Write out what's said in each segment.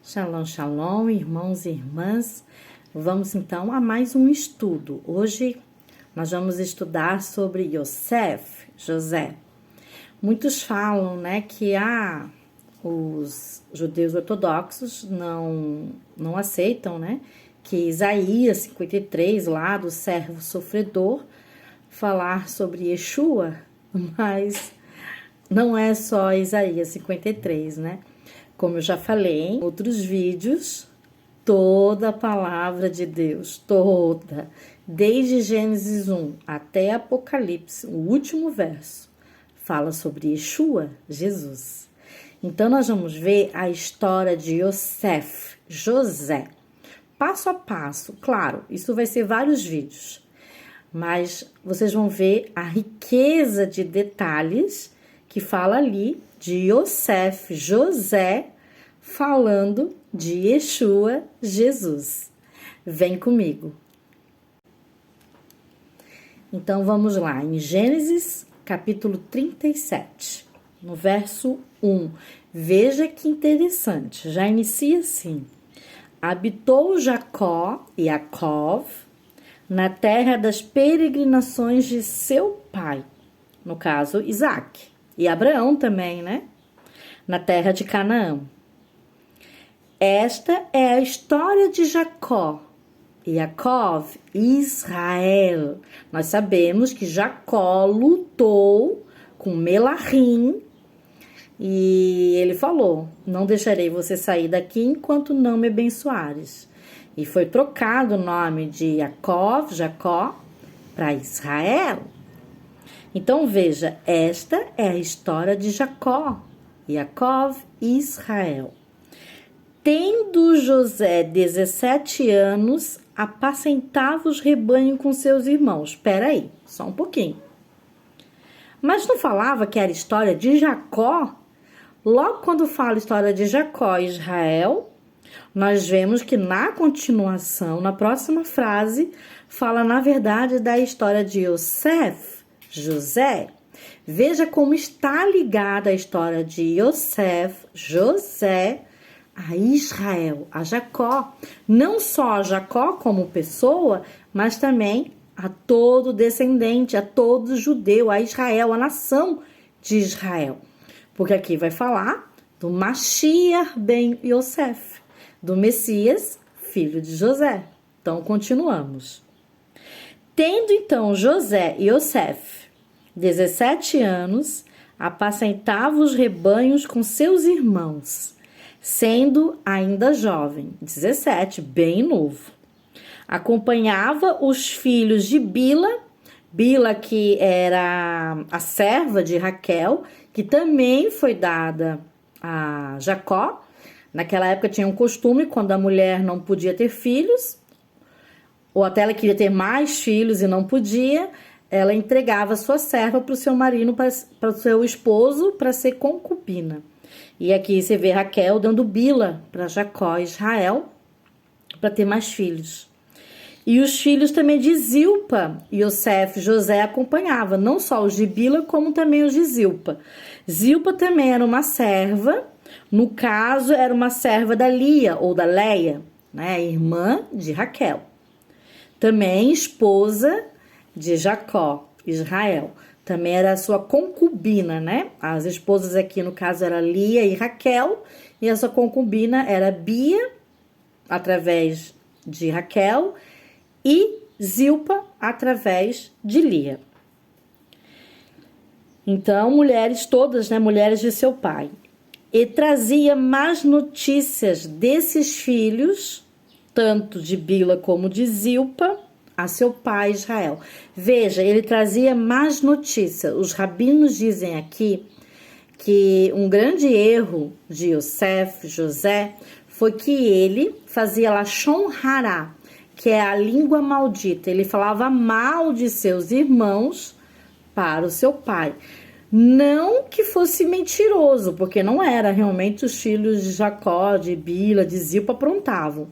Shalom, shalom, irmãos e irmãs. Vamos então a mais um estudo. Hoje nós vamos estudar sobre Yosef, José. Muitos falam, que os judeus ortodoxos não aceitam, que Isaías 53, lá do servo sofredor, falar sobre Yeshua, mas não é só Isaías 53, Como eu já falei em outros vídeos, toda a palavra de Deus, toda, desde Gênesis 1 até Apocalipse, o último verso, fala sobre Yeshua, Jesus. Então, nós vamos ver a história de Yosef, José, passo a passo. Claro, isso vai ser vários vídeos, mas vocês vão ver a riqueza de detalhes que fala ali de Yosef, José, falando de Yeshua, Jesus. Vem comigo. Então, vamos lá, em Gênesis, capítulo 37, no verso 1. Veja que interessante, já inicia assim. Habitou Jacó e Jacó na terra das peregrinações de seu pai, no caso, Isaac. E Abraão também, na terra de Canaã. Esta é a história de Jacó, Jacó, Israel. Nós sabemos que Jacó lutou com Melahim e ele falou: não deixarei você sair daqui enquanto não me abençoares. E foi trocado o nome de Jacó, para Israel. Então, veja, esta é a história de Jacó e Israel. Tendo José 17 anos, apacentava os rebanhos com seus irmãos. Espera aí, só um pouquinho. Mas não falava que era história de Jacó? Logo quando fala história de Jacó e Israel, nós vemos que na continuação, na próxima frase, fala na verdade da história de Yosef, José. Veja como está ligada a história de Yosef, José, a Israel, a Jacó. Não só a Jacó como pessoa, mas também a todo descendente, a todo judeu, a Israel, a nação de Israel. Porque aqui vai falar do Mashiach ben Yosef, do Messias, filho de José. Então, continuamos. Tendo então José e Yosef 17 anos, apacentava os rebanhos com seus irmãos, sendo ainda jovem, 17, bem novo. Acompanhava os filhos de Bila, que era a serva de Raquel, que também foi dada a Jacó. Naquela época tinha um costume, quando a mulher não podia ter filhos, ou até ela queria ter mais filhos e não podia, ela entregava sua serva para o seu marido, para o seu esposo, para ser concubina. E aqui você vê Raquel dando Bila para Jacó e Israel, para ter mais filhos. E os filhos também de Zilpa, Yosef, José acompanhava, não só os de Bila, como também os de Zilpa. Zilpa também era uma serva, no caso era uma serva da Lia, ou da Leia, irmã de Raquel. Também esposa de Jacó, Israel. Também era a sua concubina, As esposas aqui, no caso, era Lia e Raquel. E a sua concubina era Bia, através de Raquel. E Zilpa, através de Lia. Então, mulheres todas, mulheres de seu pai. E trazia mais notícias desses filhos, tanto de Bila como de Zilpa, a seu pai Israel. Veja, ele trazia mais notícias. Os rabinos dizem aqui que um grande erro de Yosef, José, foi que ele fazia Lashon Hará, que é a língua maldita. Ele falava mal de seus irmãos para o seu pai. Não que fosse mentiroso, porque não era. Realmente os filhos de Jacó, de Bila, de Zilpa aprontavam.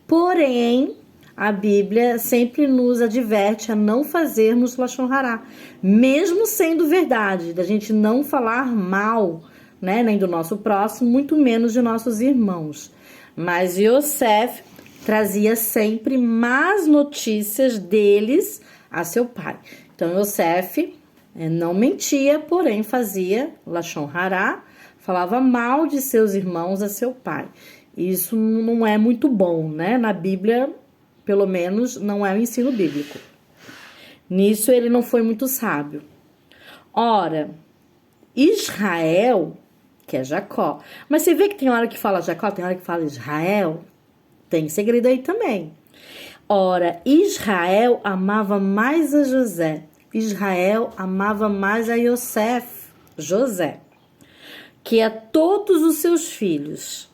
Porém, a Bíblia sempre nos adverte a não fazermos Lashon Hará, mesmo sendo verdade, da gente não falar mal, nem do nosso próximo, muito menos de nossos irmãos. Mas Yosef trazia sempre más notícias deles a seu pai. Então, Yosef não mentia, porém fazia lashon hará, falava mal de seus irmãos a seu pai. Isso não é muito bom, né? Na Bíblia, pelo menos, não é o ensino bíblico. Nisso ele não foi muito sábio. Ora, Israel, que é Jacó. Mas você vê que tem hora que fala Jacó, tem hora que fala Israel. Tem segredo aí também. Ora, Israel amava mais a José. Israel amava mais a Yosef, José, que a todos os seus filhos,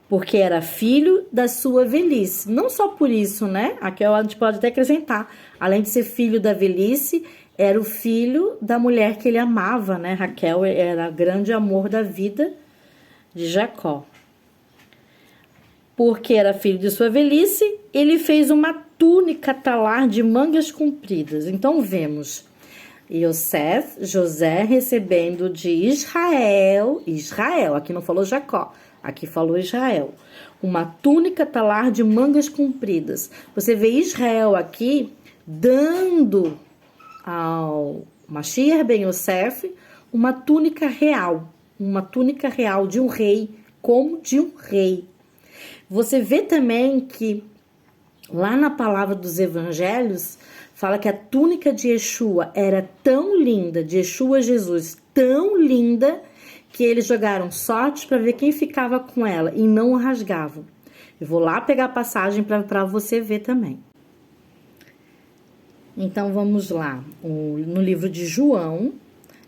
porque era filho da sua velhice. Não só por isso, né? Aqui a gente pode até acrescentar, além de ser filho da velhice, era o filho da mulher que ele amava, né? Raquel era o grande amor da vida de Jacó. Porque era filho de sua velhice, ele fez uma túnica talar de mangas compridas. Então, vemos Yosef, José, recebendo de Israel, aqui não falou Jacó, aqui falou Israel, uma túnica talar de mangas compridas. Você vê Israel aqui dando ao Mashiach ben Yosef uma túnica real de um rei, como de um rei. Você vê também que lá na palavra dos evangelhos fala que a túnica de Yeshua era tão linda, de Yeshua Jesus, tão linda, que eles jogaram sortes para ver quem ficava com ela e não a rasgavam. Eu vou lá pegar a passagem para você ver também. Então vamos lá, no livro de João,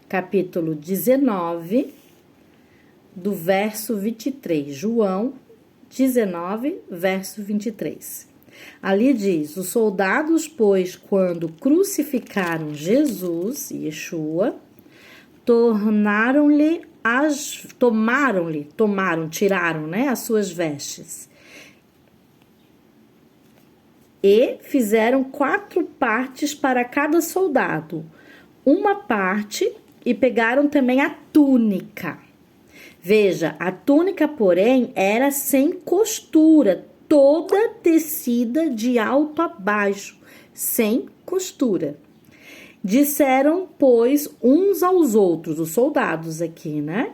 capítulo 19, do verso 23. João 19, verso 23. Ali diz: os soldados, pois, quando crucificaram Jesus, Yeshua, tiraram, né, as suas vestes. E fizeram 4 partes para cada soldado, uma parte, e pegaram também a túnica. Veja, a túnica, porém, era sem costura, toda tecida de alto a baixo, sem costura. Disseram, pois, uns aos outros, os soldados aqui, né?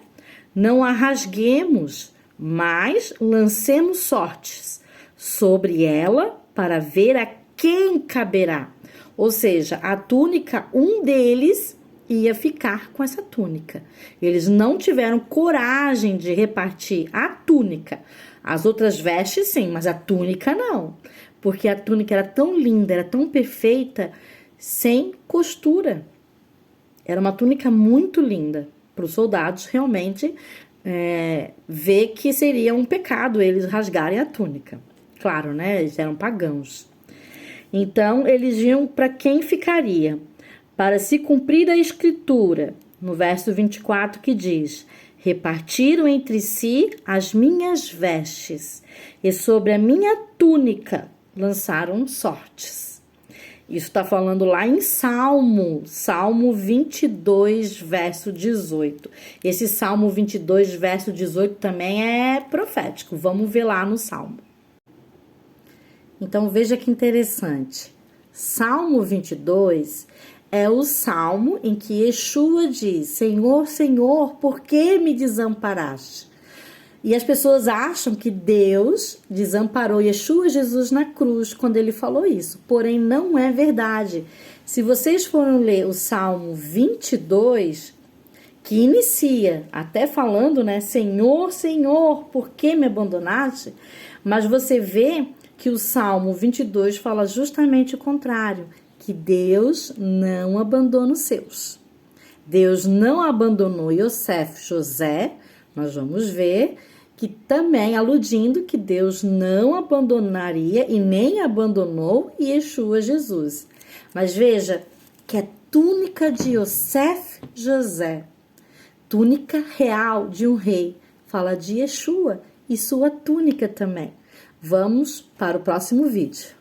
Não a rasguemos, mas lancemos sortes sobre ela para ver a quem caberá. Ou seja, a túnica, um deles ia ficar com essa túnica. Eles não tiveram coragem de repartir a túnica. As outras vestes sim, mas a túnica não. Porque a túnica era tão linda, era tão perfeita, sem costura. Era uma túnica muito linda. Para os soldados realmente ver que seria um pecado eles rasgarem a túnica. Claro, né? Eles eram pagãos. Então, eles viam para quem ficaria. Para se cumprir a escritura, no verso 24 que diz: repartiram entre si as minhas vestes, e sobre a minha túnica lançaram sortes. Isso está falando lá em Salmo 22, verso 18. Esse Salmo 22, verso 18 também é profético. Vamos ver lá no Salmo. Então, veja que interessante. Salmo 22 é o salmo em que Yeshua diz: Senhor, Senhor, por que me desamparaste? E as pessoas acham que Deus desamparou Yeshua Jesus na cruz quando ele falou isso. Porém, não é verdade. Se vocês forem ler o Salmo 22, que inicia até falando, né? Senhor, Senhor, por que me abandonaste? Mas você vê que o Salmo 22 fala justamente o contrário, que Deus não abandona os seus. Deus não abandonou Yosef, José, nós vamos ver, que também aludindo que Deus não abandonaria e nem abandonou Yeshua Jesus. Mas veja que a túnica de Yosef, José, túnica real de um rei, fala de Yeshua e sua túnica também. Vamos para o próximo vídeo.